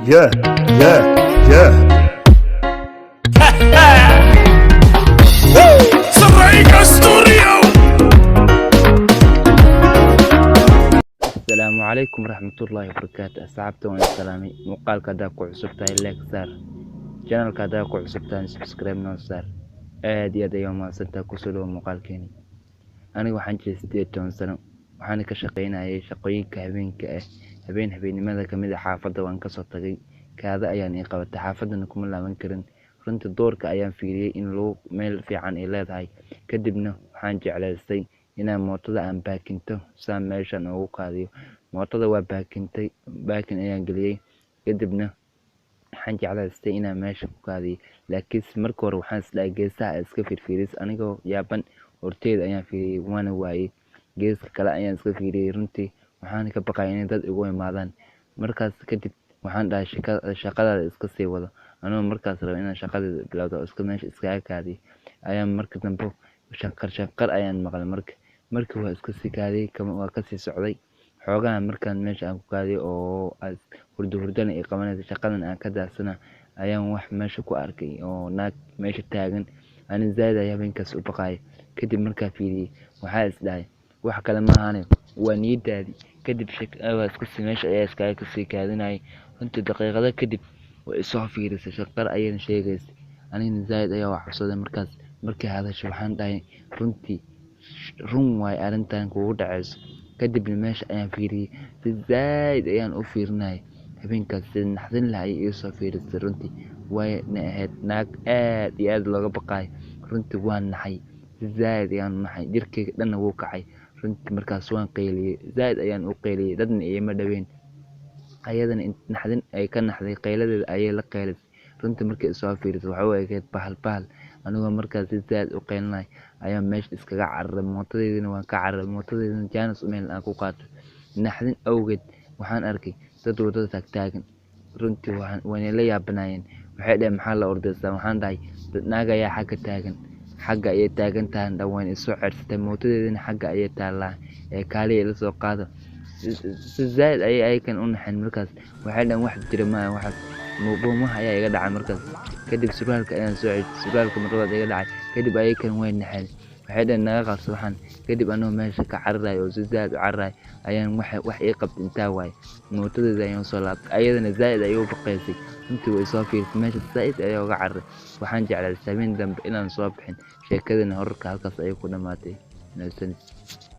Yeah, yeah, yeah. Saraiga Studio. السلام عليكم ورحمة الله وبركاته. أصحابتي وأنا سلامي مقال كذا كعصبتها لايك صار channel كذا كعصبتها سبسكرايب نو صار آدي هذا يوم سنتا كسلو مقال كيني أنا وحن جلست سنة وحنا كشقينا أي شقين كهبين هبين لماذا كمية حافظة وانكسر تغي كهذا أيان قوة حافظة إنكم لا منكرن رنت الدور كأيام فيري إن لو ميل في عن إلى هاي كدبنا حنجي على السي inaan mootada aan baakinto saan meeshan ugu qaadiyo mootada waa baakin ayaan geliyey kadibna waxaan jeclaystay inaan meesha ku qaadiyo laakiinse marka hore waxaan isdhahay geesaha iska fiirfiiris anigoo yaaban horteeda ayaan fiiriyey waana waayey geeska kale ayaan iska fiiriyey runtii waxaan ka baqay inay dad igu imaadaan markaas kadib waxaan dhahay shaqadaada iska sii wado anoo markaas raba inaan shaqadeeda bilowdo oo iska meesha iskaga kaadiyo ayaan marka dambe shanqar ayaan maqlay markii waa iska sii kaadiyey waa kasii socday xoogaha markaan meesha aan ku kaadiyey oo hurdana ay qabanaysa shaqadan aan ka daadsana ayaan wax meesha ku arkay oo naag meesha taagan ani zaaid ayaa habeenkaas u baqaaya kadib markaa fiiriyey waxaa isdhahay wax kale maahane waa niyadaadii kadib meesha ayaa iskaga kasii kaadinayay runtii daqiiqado kadib way isoo fiirisay shaqar ayayna sheegaysay anigana zaaid ayaa wax xabsaday markii hadasho waxaan dhahay runtii run waay arrintan kugu dhacayso kadibna meesha ayaan fiiriyey si zaaid ayaan u fiirinayay habeenkaas sida naxdin leh ayay iisoo fiirisay runtii wayna ahayd naag aad iyo aad looga baqaayo runtii waan naxay si zaaid ayaan u naxay jirkeyga dhanna wuu kacay runtii markaas waan qayliyey zaaid ayaan u qayliyey dadna iima dhaweyn ayadana naxdin ay ka naxday qayladeeda ayay la qaylisay runtii markii isoo fiirisay waxa u ekeyd bahal anigoo markaas si zaaid u qaylinay ayaan meesha iskaga cararay mootadeydina waan ka cararay mootadeydina jaanis meel aan ku qaato naxdin awgeed waxaan arkay dad wadada taagtaagan runtii wayna la yaabanaayeen waxay dhaheen maxaa la ordaysaa waxaan dhahay naag ayaa xagga ayay taagan tahay dhawaan isoo cersatay mootadeydina xagga ayay taallaa ee kaaliya ila soo qaado si zaaid ayay ayakan u naxeen markaas waxay dhaheen wax jira maaha waxaas buumaha ayaa iga dhacay markaas kadib surwaalka ayaan soo ceshay surwaalka marlabaad iga dhacay kadib ayakan way naxeen waxay dhaheen naga qabso waxaan kadib anoo meesha ka cararayo oo si zaaid u cararayo ayaan wax ii qabtay intaa waaye mootadeeda ayaan soo laabtay ayadana zaaid ayay u baqaysay runtii way soo fiirisay meesha zaaid ayaa uga cararay waxaan jeclaaday habeen dambe inaan soo bixin sheekadana horarka halkaas ayay ku dhamaatay.